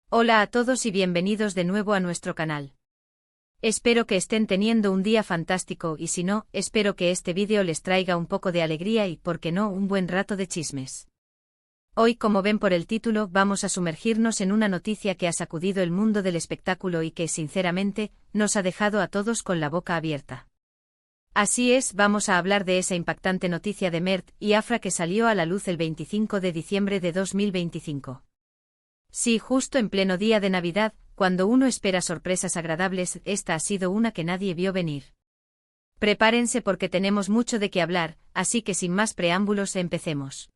Hola a todos y bienvenidos de nuevo a nuestro canal. Espero que estén teniendo un día fantástico y si no, espero que este vídeo les traiga un poco de alegría y, por qué no, un buen rato de chismes. Hoy, como ven por el título, vamos a sumergirnos en una noticia que ha sacudido el mundo del espectáculo y que, sinceramente, nos ha dejado a todos con la boca abierta. Así es, vamos a hablar de esa impactante noticia de Mert y Afra que salió a la luz el 25 de diciembre de 2025. Sí, justo en pleno día de Navidad, cuando uno espera sorpresas agradables, esta ha sido una que nadie vio venir. Prepárense porque tenemos mucho de qué hablar, así que sin más preámbulos empecemos.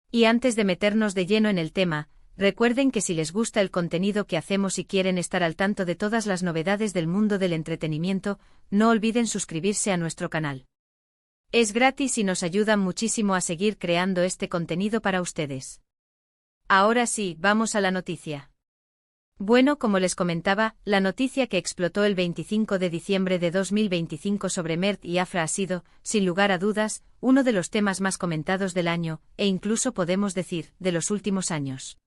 Y antes de meternos de lleno en el tema, recuerden que si les gusta el contenido que hacemos y quieren estar al tanto de todas las novedades del mundo del entretenimiento, no olviden suscribirse a nuestro canal. Es gratis y nos ayudan muchísimo a seguir creando este contenido para ustedes. Ahora sí, vamos a la noticia. Bueno, como les comentaba, la noticia que explotó el 25 de diciembre de 2025 sobre Mert y Afra ha sido, sin lugar a dudas, uno de los temas más comentados del año, e incluso podemos decir, de los últimos años.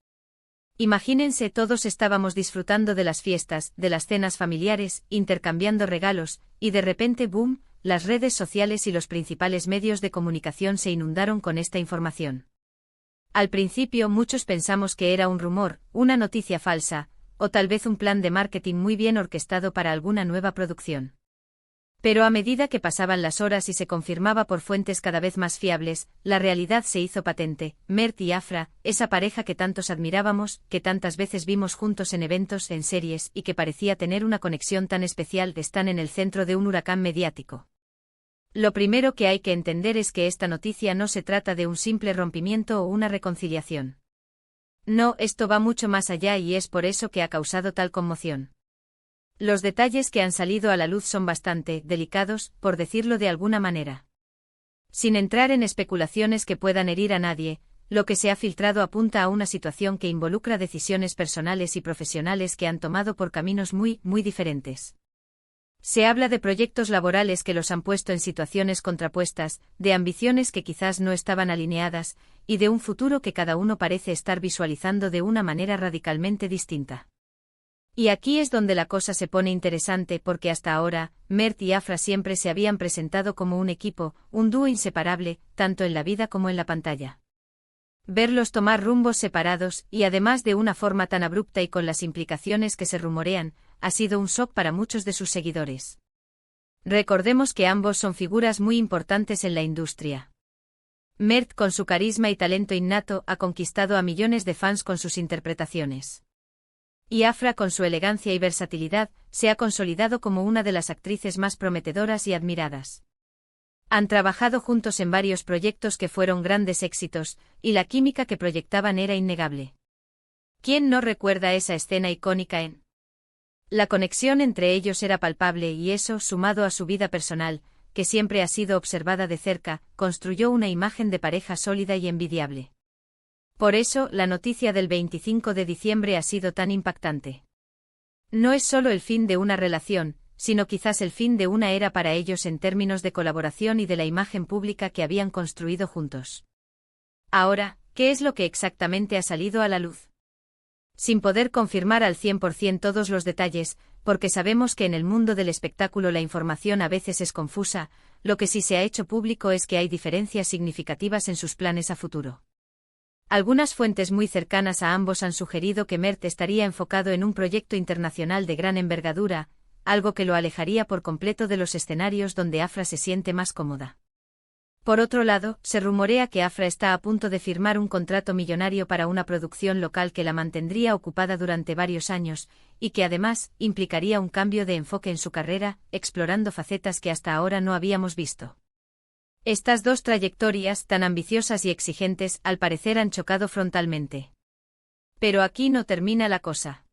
Imagínense, todos estábamos disfrutando de las fiestas, de las cenas familiares, intercambiando regalos, y de repente, ¡boom!, las redes sociales y los principales medios de comunicación se inundaron con esta información. Al principio muchos pensamos que era un rumor, una noticia falsa, o tal vez un plan de marketing muy bien orquestado para alguna nueva producción. Pero a medida que pasaban las horas y se confirmaba por fuentes cada vez más fiables, la realidad se hizo patente. Mert y Afra, esa pareja que tantos admirábamos, que tantas veces vimos juntos en eventos, en series, y que parecía tener una conexión tan especial, están en el centro de un huracán mediático. Lo primero que hay que entender es que esta noticia no se trata de un simple rompimiento o una reconciliación. No, esto va mucho más allá y es por eso que ha causado tal conmoción. Los detalles que han salido a la luz son bastante delicados, por decirlo de alguna manera. Sin entrar en especulaciones que puedan herir a nadie, lo que se ha filtrado apunta a una situación que involucra decisiones personales y profesionales que han tomado por caminos muy diferentes. Se habla de proyectos laborales que los han puesto en situaciones contrapuestas, de ambiciones que quizás no estaban alineadas, y de un futuro que cada uno parece estar visualizando de una manera radicalmente distinta. Y aquí es donde la cosa se pone interesante porque hasta ahora, Mert y Afra siempre se habían presentado como un equipo, un dúo inseparable, tanto en la vida como en la pantalla. Verlos tomar rumbos separados, y además de una forma tan abrupta y con las implicaciones que se rumorean, ha sido un shock para muchos de sus seguidores. Recordemos que ambos son figuras muy importantes en la industria. Mert, con su carisma y talento innato, ha conquistado a millones de fans con sus interpretaciones. Y Afra, con su elegancia y versatilidad, se ha consolidado como una de las actrices más prometedoras y admiradas. Han trabajado juntos en varios proyectos que fueron grandes éxitos, y la química que proyectaban era innegable. ¿Quién no recuerda esa escena icónica en? La conexión entre ellos era palpable y eso, sumado a su vida personal, que siempre ha sido observada de cerca, construyó una imagen de pareja sólida y envidiable. Por eso, la noticia del 25 de diciembre ha sido tan impactante. No es solo el fin de una relación, sino quizás el fin de una era para ellos en términos de colaboración y de la imagen pública que habían construido juntos. Ahora, ¿qué es lo que exactamente ha salido a la luz? Sin poder confirmar al 100% todos los detalles, porque sabemos que en el mundo del espectáculo la información a veces es confusa, lo que sí se ha hecho público es que hay diferencias significativas en sus planes a futuro. Algunas fuentes muy cercanas a ambos han sugerido que Mert estaría enfocado en un proyecto internacional de gran envergadura, algo que lo alejaría por completo de los escenarios donde Afra se siente más cómoda. Por otro lado, se rumorea que Afra está a punto de firmar un contrato millonario para una producción local que la mantendría ocupada durante varios años, y que además implicaría un cambio de enfoque en su carrera, explorando facetas que hasta ahora no habíamos visto. Estas dos trayectorias, tan ambiciosas y exigentes, al parecer han chocado frontalmente. Pero aquí no termina la cosa.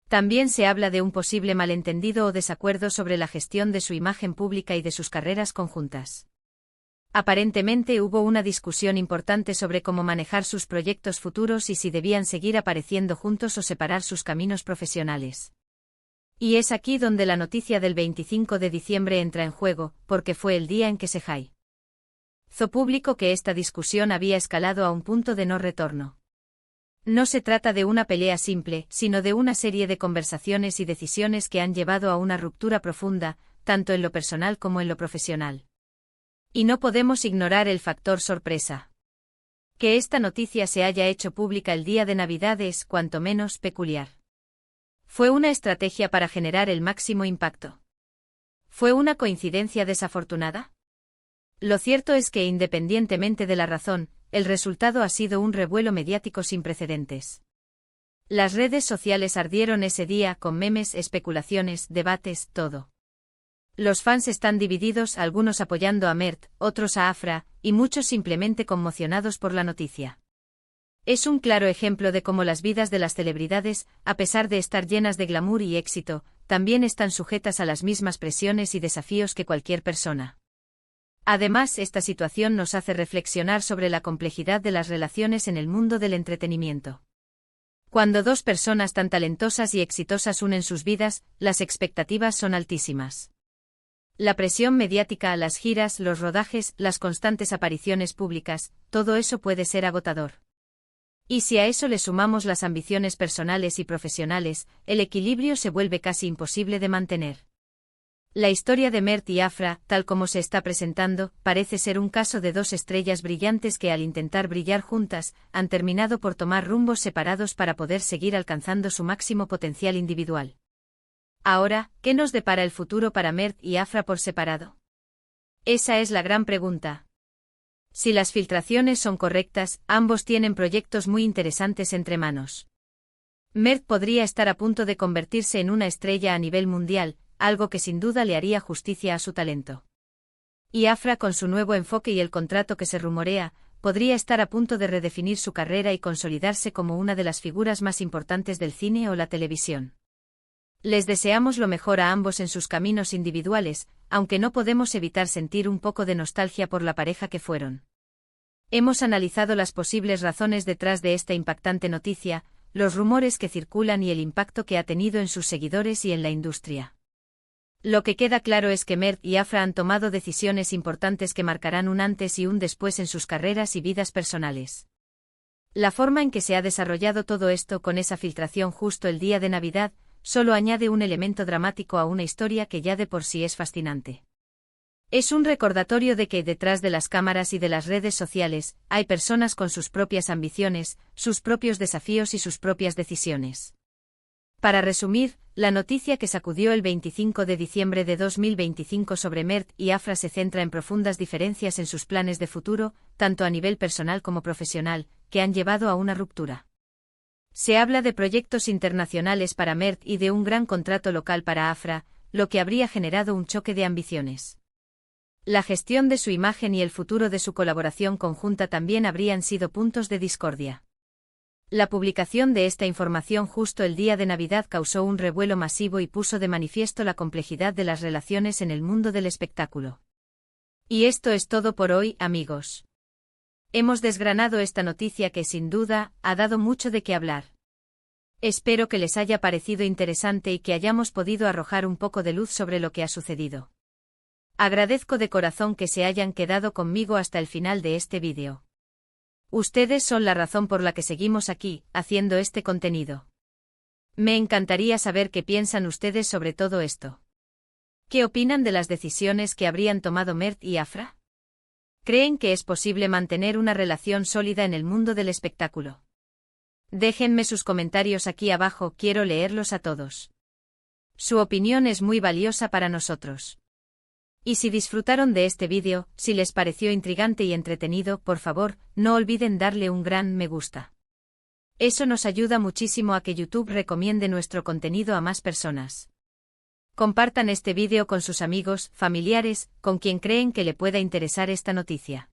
También se habla de un posible malentendido o desacuerdo sobre la gestión de su imagen pública y de sus carreras conjuntas. Aparentemente hubo una discusión importante sobre cómo manejar sus proyectos futuros y si debían seguir apareciendo juntos o separar sus caminos profesionales. Y es aquí donde la noticia del 25 de diciembre entra en juego, porque fue el día en que se hizo público que esta discusión había escalado a un punto de no retorno. No se trata de una pelea simple, sino de una serie de conversaciones y decisiones que han llevado a una ruptura profunda, tanto en lo personal como en lo profesional. Y no podemos ignorar el factor sorpresa. Que esta noticia se haya hecho pública el día de Navidad es, cuanto menos, peculiar. ¿Fue una estrategia para generar el máximo impacto? ¿Fue una coincidencia desafortunada? Lo cierto es que, independientemente de la razón, el resultado ha sido un revuelo mediático sin precedentes. Las redes sociales ardieron ese día con memes, especulaciones, debates, todo. Los fans están divididos, algunos apoyando a Mert, otros a Afra, y muchos simplemente conmocionados por la noticia. Es un claro ejemplo de cómo las vidas de las celebridades, a pesar de estar llenas de glamour y éxito, también están sujetas a las mismas presiones y desafíos que cualquier persona. Además, esta situación nos hace reflexionar sobre la complejidad de las relaciones en el mundo del entretenimiento. Cuando dos personas tan talentosas y exitosas unen sus vidas, las expectativas son altísimas. La presión mediática, las giras, los rodajes, las constantes apariciones públicas, todo eso puede ser agotador. Y si a eso le sumamos las ambiciones personales y profesionales, el equilibrio se vuelve casi imposible de mantener. La historia de Mert y Afra, tal como se está presentando, parece ser un caso de dos estrellas brillantes que al intentar brillar juntas, han terminado por tomar rumbos separados para poder seguir alcanzando su máximo potencial individual. Ahora, ¿qué nos depara el futuro para Mert y Afra por separado? Esa es la gran pregunta. Si las filtraciones son correctas, ambos tienen proyectos muy interesantes entre manos. Mert podría estar a punto de convertirse en una estrella a nivel mundial, algo que sin duda le haría justicia a su talento. Y Afra, con su nuevo enfoque y el contrato que se rumorea, podría estar a punto de redefinir su carrera y consolidarse como una de las figuras más importantes del cine o la televisión. Les deseamos lo mejor a ambos en sus caminos individuales, aunque no podemos evitar sentir un poco de nostalgia por la pareja que fueron. Hemos analizado las posibles razones detrás de esta impactante noticia, los rumores que circulan y el impacto que ha tenido en sus seguidores y en la industria. Lo que queda claro es que Mert y Afra han tomado decisiones importantes que marcarán un antes y un después en sus carreras y vidas personales. La forma en que se ha desarrollado todo esto con esa filtración justo el día de Navidad, solo añade un elemento dramático a una historia que ya de por sí es fascinante. Es un recordatorio de que detrás de las cámaras y de las redes sociales, hay personas con sus propias ambiciones, sus propios desafíos y sus propias decisiones. Para resumir, la noticia que sacudió el 25 de diciembre de 2025 sobre Mert y Afra se centra en profundas diferencias en sus planes de futuro, tanto a nivel personal como profesional, que han llevado a una ruptura. Se habla de proyectos internacionales para Mert y de un gran contrato local para Afra, lo que habría generado un choque de ambiciones. La gestión de su imagen y el futuro de su colaboración conjunta también habrían sido puntos de discordia. La publicación de esta información justo el día de Navidad causó un revuelo masivo y puso de manifiesto la complejidad de las relaciones en el mundo del espectáculo. Y esto es todo por hoy, amigos. Hemos desgranado esta noticia que sin duda ha dado mucho de qué hablar. Espero que les haya parecido interesante y que hayamos podido arrojar un poco de luz sobre lo que ha sucedido. Agradezco de corazón que se hayan quedado conmigo hasta el final de este vídeo. Ustedes son la razón por la que seguimos aquí, haciendo este contenido. Me encantaría saber qué piensan ustedes sobre todo esto. ¿Qué opinan de las decisiones que habrían tomado Mert y Afra? ¿Creen que es posible mantener una relación sólida en el mundo del espectáculo? Déjenme sus comentarios aquí abajo, quiero leerlos a todos. Su opinión es muy valiosa para nosotros. Y si disfrutaron de este vídeo, si les pareció intrigante y entretenido, por favor, no olviden darle un gran me gusta. Eso nos ayuda muchísimo a que YouTube recomiende nuestro contenido a más personas. Compartan este vídeo con sus amigos, familiares, con quien creen que le pueda interesar esta noticia.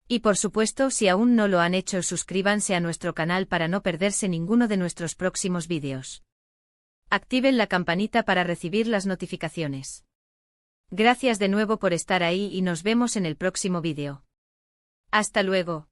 Y por supuesto, si aún no lo han hecho, suscríbanse a nuestro canal para no perderse ninguno de nuestros próximos vídeos. Activen la campanita para recibir las notificaciones. Gracias de nuevo por estar ahí y nos vemos en el próximo vídeo. Hasta luego.